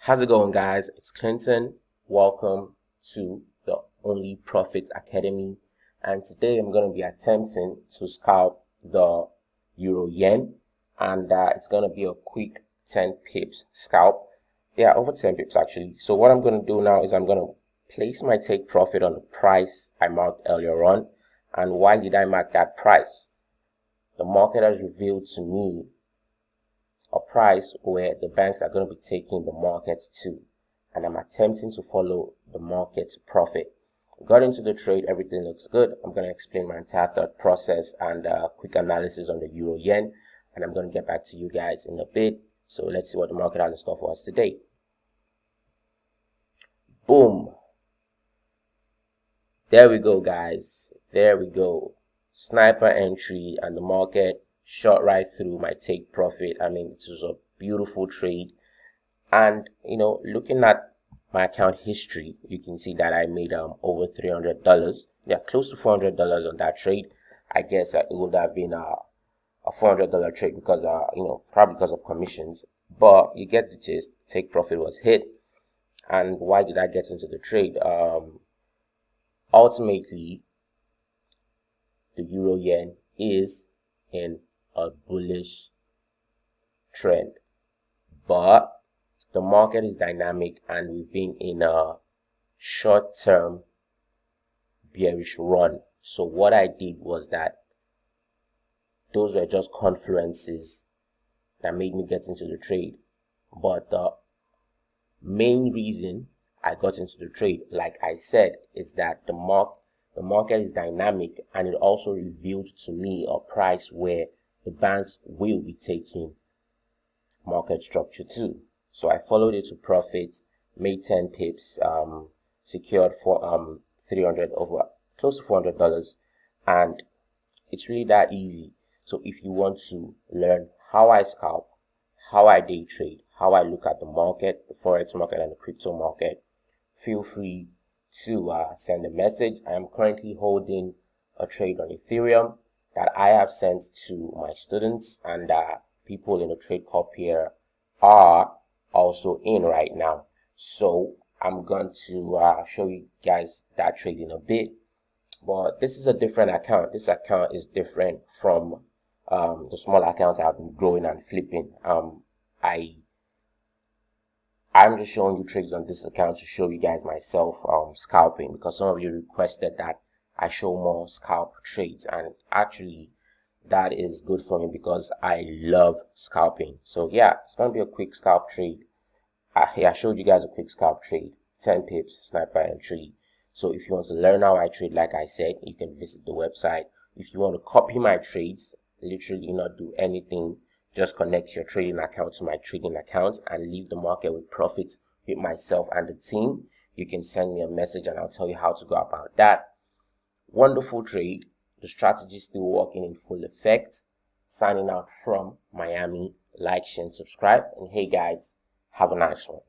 How's it going, guys? It's Clinton. Welcome to the Only Profit Academy. And today I'm going to be attempting to scalp the Euro Yen. And it's going to be a quick 10 pips scalp. Yeah, over 10 pips actually. So what I'm going to do now is I'm going to place my take profit on the price I marked earlier on. And why did I mark that price? The market has revealed to me a price where the banks are going to be taking the market to, and I'm attempting to follow the market to profit. Got into the trade, everything looks good. I'm going to explain my entire thought process and quick analysis on the Euro Yen, and I'm going to get back to you guys in a bit. So let's see what the market has in store for us today. Boom. There we go, guys. There we go. Sniper entry, and the market shot right through my take profit. I mean, it was a beautiful trade. And, looking at my account history, you can see that I made over $300. Yeah, close to $400 on that trade. I guess it would have been a $400 trade because, probably because of commissions. But you get the gist. Take profit was hit. And why did I get into the trade? Ultimately, the Euro Yen is in a bullish trend, but the market is dynamic and we've been in a short-term bearish run. So what I did was that those were just confluences that made me get into the trade, but the main reason I got into the trade, like I said, is that the market is dynamic, and it also revealed to me a price where the banks will be taking market structure too. So I followed it to profit, made 10 pips, secured for 300 over close to $400, and it's really that easy. So if you want to learn how I scalp, how I day trade, how I look at the market, the Forex market and the crypto market, feel free to send a message. I am currently holding a trade on Ethereum that I have sent to my students, and people in the trade copier are also in right now. So I'm going to show you guys that trade in a bit. But this is a different account. This account is different from the small accounts I've been growing and flipping. I'm just showing you trades on this account to show you guys myself scalping, because some of you requested that I show more scalp trades, and actually that is good for me because I love scalping. So yeah, it's going to be a quick scalp trade. I showed you guys a quick scalp trade, 10 pips, sniper entry. So if you want to learn how I trade, like I said, you can visit the website. If you want to copy my trades, literally not do anything, just connect your trading account to my trading account and leave the market with profits with myself and the team. You can send me a message and I'll tell you how to go about that. Wonderful trade. The strategy is still working in full effect. Signing out from Miami. Like, share, and subscribe. And hey guys, have a nice one.